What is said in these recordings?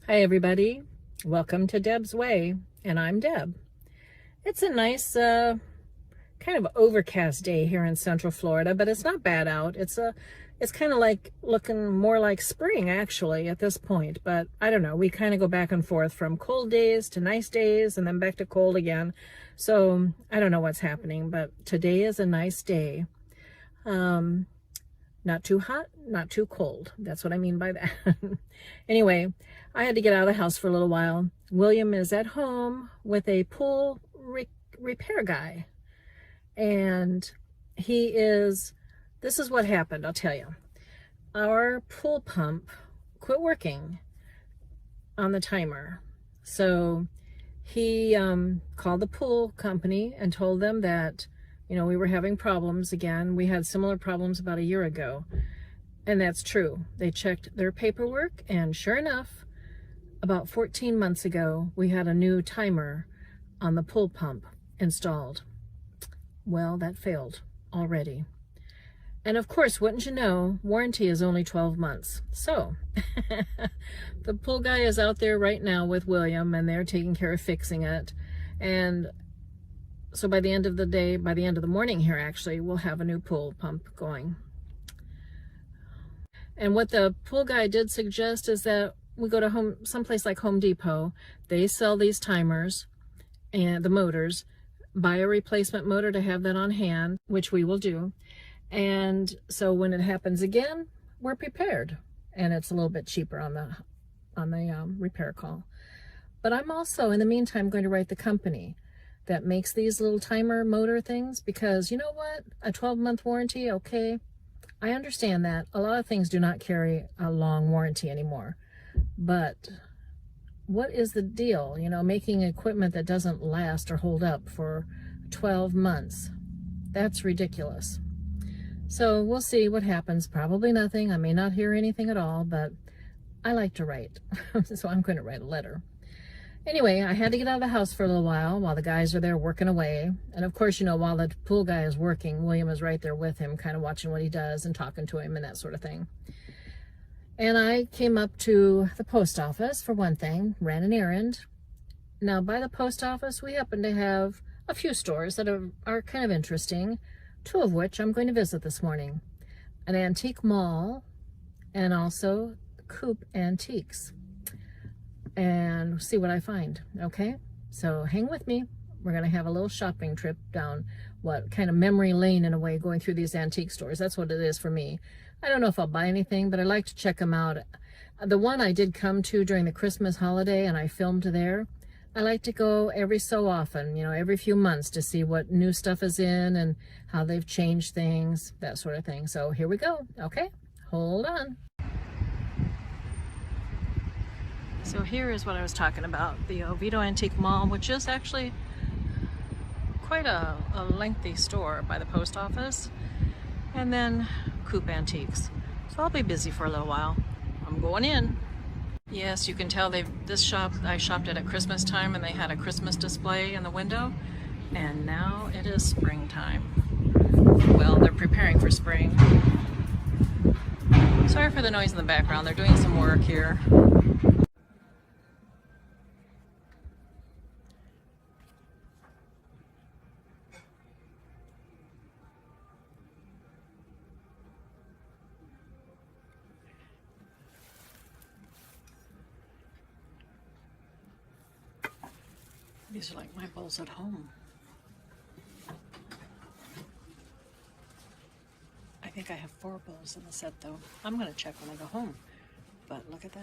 Hi everybody, welcome to Deb's Way, and I'm Deb. It's a nice kind of overcast day here in Central Florida, but it's not bad out. It's kind of like looking more like spring actually at this point, but I don't know, we kind of go back and forth from cold days to nice days and then back to cold again. So I don't know what's happening, but today is a nice day. Not too hot, not too cold. That's what I mean by that. Anyway, I had to get out of the house for a little while. William is at home with a pool repair guy. And this is what happened, I'll tell you. Our pool pump quit working on the timer. So he called the pool company and told them that we were having problems again. We had similar problems about a year ago. And that's true. They checked their paperwork, and sure enough, about 14 months ago, we had a new timer on the pool pump installed. Well, that failed already. And of course, wouldn't you know, warranty is only 12 months. So the pool guy is out there right now with William, and they're taking care of fixing it. And so by the end of the day, by the end of the morning here actually, we'll have a new pool pump going. And what the pool guy did suggest is that we go to someplace like Home Depot. They sell these timers and the motors. Buy a replacement motor to have that on hand, which we will do. And so when it happens again, we're prepared. And it's a little bit cheaper on the repair call. But I'm also, in the meantime, going to write the company that makes these little timer motor things, because you know what? A 12-month warranty, okay. I understand that. A lot of things do not carry a long warranty anymore. But what is the deal? Making equipment that doesn't last or hold up for 12 months. That's ridiculous. So we'll see what happens. Probably nothing. I may not hear anything at all, but I like to write. So I'm going to write a letter. Anyway, I had to get out of the house for a little while the guys are there working away. And of course, while the pool guy is working, William is right there with him, kind of watching what he does and talking to him and that sort of thing. And I came up to the post office for one thing, ran an errand. Now, by the post office, we happen to have a few stores that are kind of interesting, two of which I'm going to visit this morning. An antique mall and also Coop Antiques. And see what I find, okay? So hang with me. We're going to have a little shopping trip down what kind of memory lane in a way, going through these antique stores. That's what it is for me. I don't know if I'll buy anything, but I like to check them out. The one I did come to during the Christmas holiday and I filmed there, I like to go every so often, every few months, to see what new stuff is in and how they've changed things, that sort of thing. So here we go, okay? Hold on. So here is what I was talking about, the Oviedo Antique Mall, which is actually quite a lengthy store by the post office, and then Coop Antiques. So I'll be busy for a little while. I'm going in. Yes, you can tell this shop, I shopped at Christmas time, and they had a Christmas display in the window, and now it is springtime. Well, they're preparing for spring. Sorry for the noise in the background, they're doing some work here. These are like my bowls at home. I think I have 4 bowls in the set though. I'm going to check when I go home. But look at that.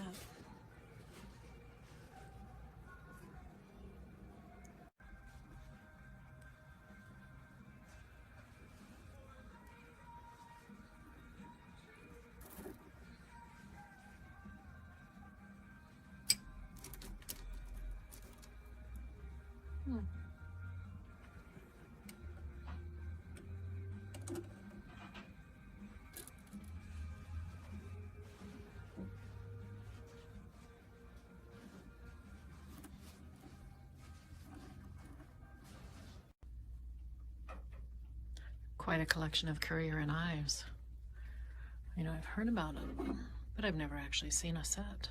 Quite a collection of Currier & Ives. I've heard about it, but I've never actually seen a set.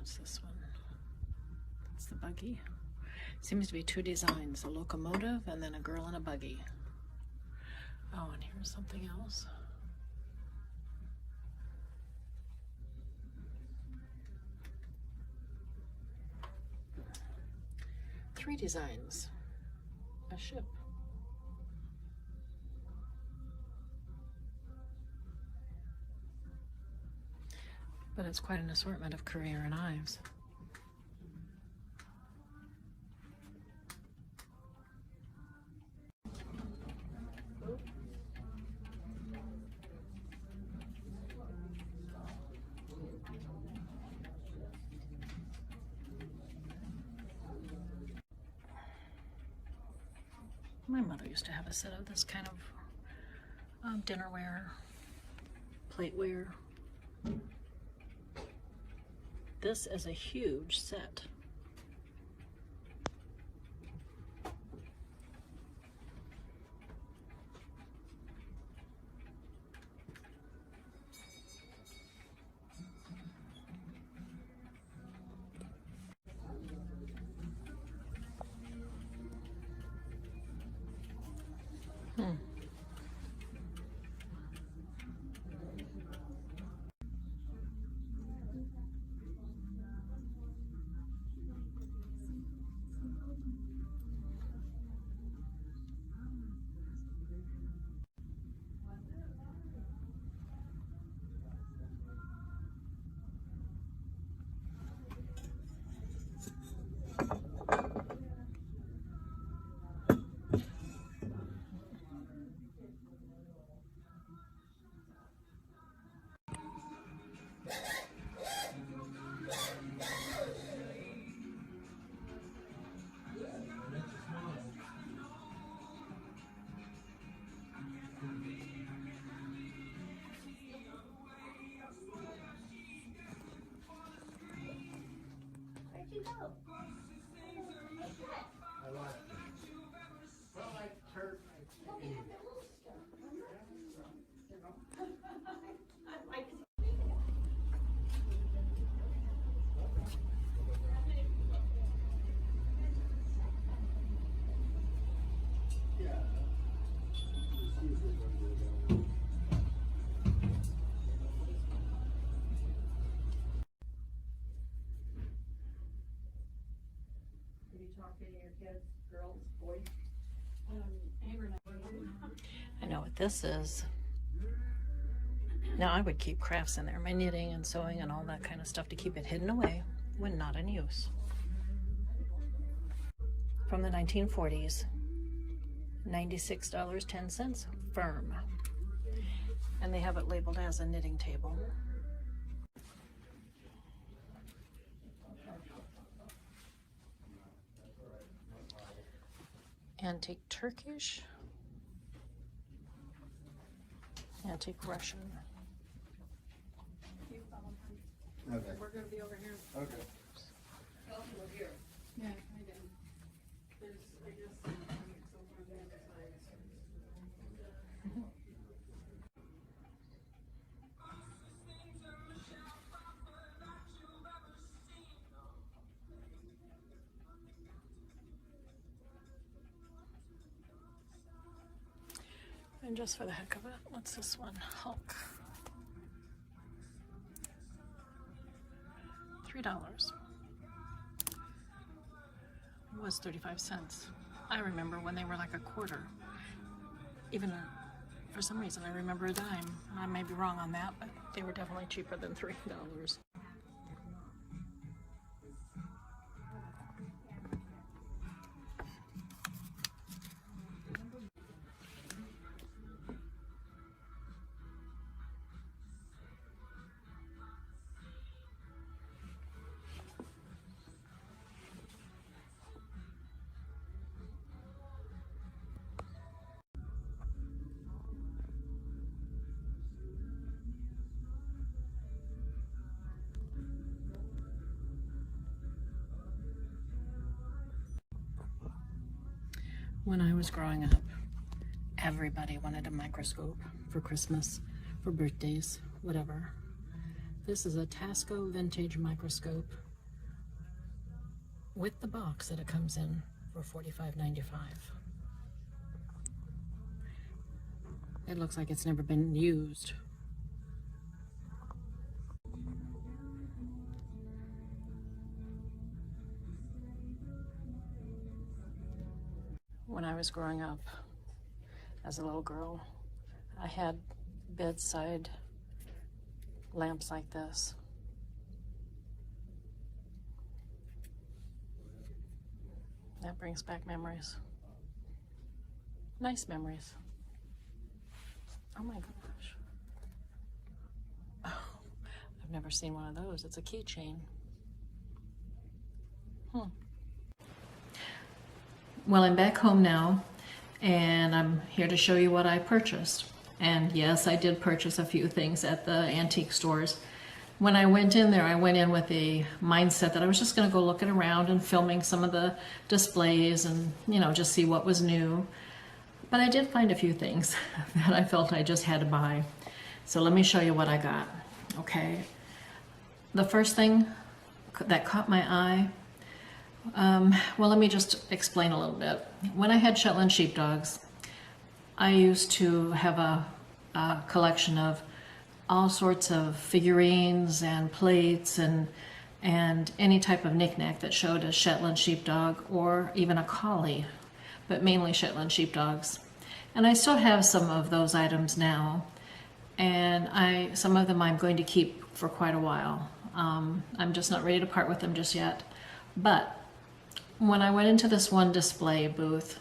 What's this one? That's the buggy. Seems to be two designs, a locomotive and then a girl in a buggy. Oh, and here's something else. Three designs. A ship. But it's quite an assortment of Carrera knives. My mother used to have a set of this kind of dinnerware, plateware. This is a huge set. Talking to your kids, girls, boys? I know what this is. Now I would keep crafts in there, my knitting and sewing and all that kind of stuff to keep it hidden away when not in use. From the 1940s, $96.10 firm. And they have it labeled as a knitting table. Antique Turkish, antique Russian. Okay. We're gonna be over here. Okay. Over here. Yeah, I did. There's, I guess, so far the other side. And just for the heck of it, what's this one? Hulk. $3. It was 35 cents. I remember when they were like a quarter. Even for some reason, I remember a dime. I may be wrong on that, but they were definitely cheaper than $3. When I was growing up, everybody wanted a microscope for Christmas, for birthdays, whatever. This is a Tasco vintage microscope, with the box that it comes in for $45.95. It looks like it's never been used. When I was growing up as a little girl, I had bedside lamps like this. That brings back memories. Nice memories. Oh my gosh. Oh, I've never seen one of those. It's a keychain. Well, I'm back home now, and I'm here to show you what I purchased. And yes, I did purchase a few things at the antique stores. When I went in there, I went in with a mindset that I was just going to go looking around and filming some of the displays and, you know, just see what was new. But I did find a few things that I felt I just had to buy. So let me show you what I got. Okay. The first thing that caught my eye, well, let me just explain a little bit. When I had Shetland sheepdogs, I used to have a collection of all sorts of figurines and plates and any type of knickknack that showed a Shetland sheepdog or even a collie, but mainly Shetland sheepdogs. And I still have some of those items now, and some of them I'm going to keep for quite a while. I'm just not ready to part with them just yet. But when I went into this one display booth,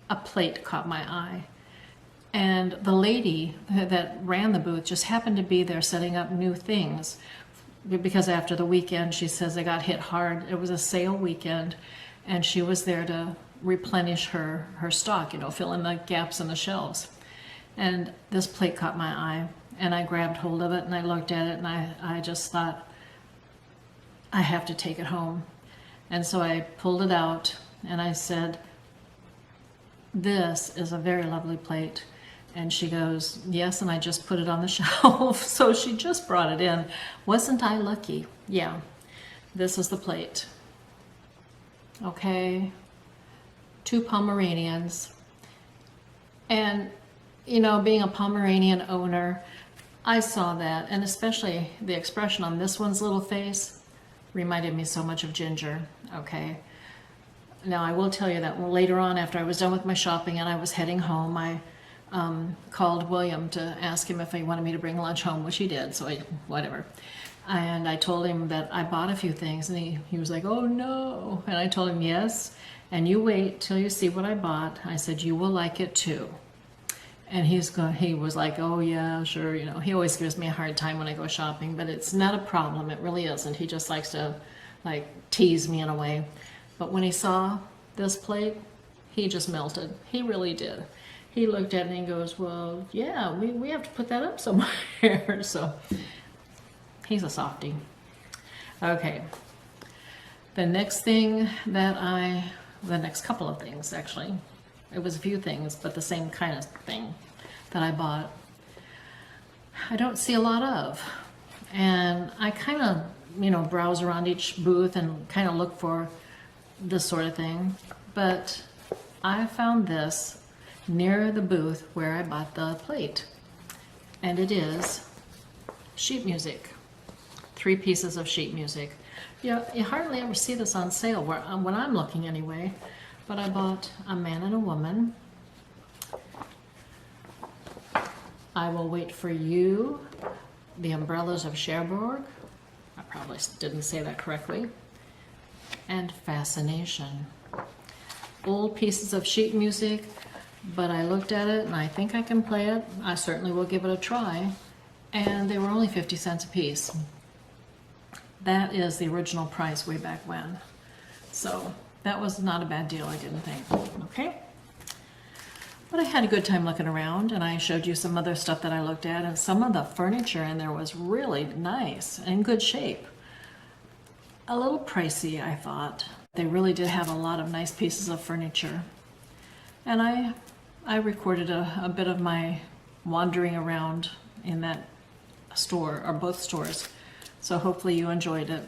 a plate caught my eye. And the lady that ran the booth just happened to be there setting up new things. Because after the weekend, she says they got hit hard. It was a sale weekend, and she was there to replenish her stock, you know, fill in the gaps in the shelves. And this plate caught my eye, and I grabbed hold of it, and I looked at it, and I just thought, I have to take it home. And so I pulled it out, and I said, this is a very lovely plate. And she goes, yes, and I just put it on the shelf. So she just brought it in. Wasn't I lucky? Yeah, this is the plate. Okay, 2 Pomeranians. And, you know, being a Pomeranian owner, I saw that, and especially the expression on this one's little face reminded me so much of Ginger, okay? Now, I will tell you that later on, after I was done with my shopping and I was heading home, I called William to ask him if he wanted me to bring lunch home, which he did, so whatever. And I told him that I bought a few things, and he was like, oh no. And I told him, yes, and you wait till you see what I bought. I said, you will like it too. And he was like, oh yeah, sure, you know, he always gives me a hard time when I go shopping, but it's not a problem, it really isn't. He just likes to, like, tease me in a way. But when he saw this plate, he just melted. He really did. He looked at it and he goes, well, yeah, we have to put that up somewhere. So he's a softie. Okay. The next couple of things, actually. It was a few things, but the same kind of thing that I bought. I don't see a lot of. And I kind of, you know, browse around each booth and kind of look for this sort of thing. But I found this near the booth where I bought the plate. And it is sheet music. 3 pieces of sheet music. You hardly ever see this on sale, when I'm looking anyway. But I bought A Man and a Woman, I Will Wait for You, The Umbrellas of Cherbourg, I probably didn't say that correctly, and Fascination. Old pieces of sheet music, but I looked at it and I think I can play it. I certainly will give it a try. And they were only 50 cents a piece. That is the original price way back when. So that was not a bad deal, I didn't think. Okay. But I had a good time looking around, and I showed you some other stuff that I looked at, and some of the furniture in there was really nice and in good shape. A little pricey, I thought. They really did have a lot of nice pieces of furniture. And I recorded a bit of my wandering around in that store, or both stores. So hopefully you enjoyed it.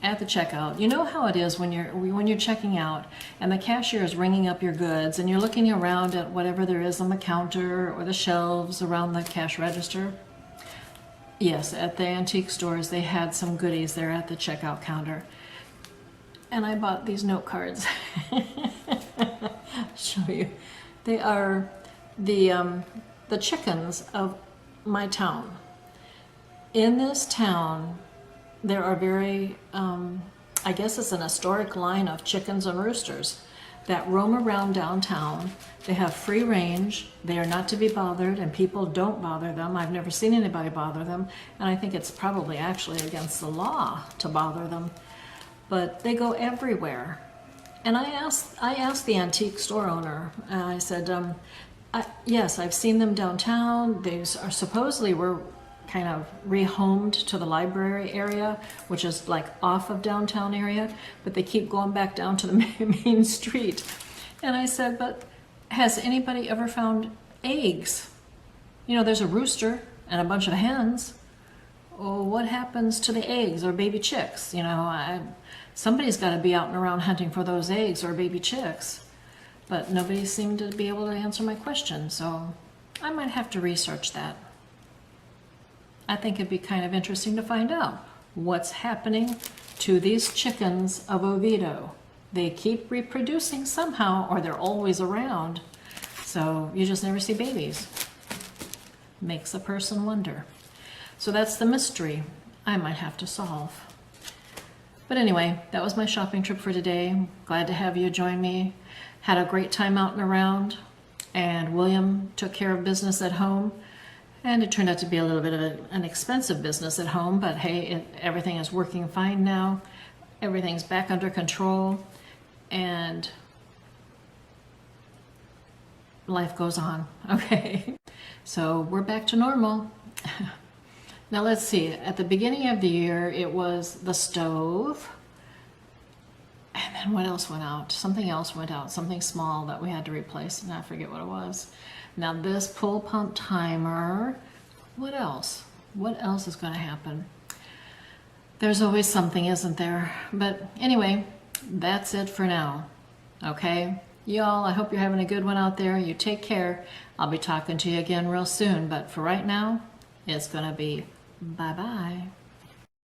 at the checkout. You know how it is when you're checking out and the cashier is ringing up your goods and you're looking around at whatever there is on the counter or the shelves around the cash register. Yes, at the antique stores they had some goodies there at the checkout counter. And I bought these note cards. I'll show you. They are the chickens of my town. In this town, there are very, I guess it's an historic line of chickens and roosters that roam around downtown. They have free range. They are not to be bothered, and people don't bother them. I've never seen anybody bother them, and I think it's probably actually against the law to bother them. But they go everywhere. And I asked the antique store owner, I said, yes, I've seen them downtown. They are supposedly were kind of rehomed to the library area, which is like off of downtown area, but they keep going back down to the main street. And I said, but has anybody ever found eggs? You know, there's a rooster and a bunch of hens. Oh, what happens to the eggs or baby chicks? You know, somebody's got to be out and around hunting for those eggs or baby chicks. But nobody seemed to be able to answer my question, so I might have to research that. I think it'd be kind of interesting to find out what's happening to these chickens of Oviedo. They keep reproducing somehow, or they're always around, so you just never see babies. Makes a person wonder. So that's the mystery I might have to solve. But anyway, that was my shopping trip for today. Glad to have you join me. Had a great time out and around, and William took care of business at home. And it turned out to be a little bit of an expensive business at home, but hey, everything is working fine now. Everything's back under control, and life goes on, okay? So we're back to normal. Now let's see, at the beginning of the year, it was the stove, and then what else went out? Something else went out, something small that we had to replace, and I forget what it was. Now this pull pump timer, what else? What else is going to happen? There's always something, isn't there? But anyway, that's it for now. Okay? Y'all, I hope you're having a good one out there. You take care. I'll be talking to you again real soon. But for right now, it's going to be bye-bye.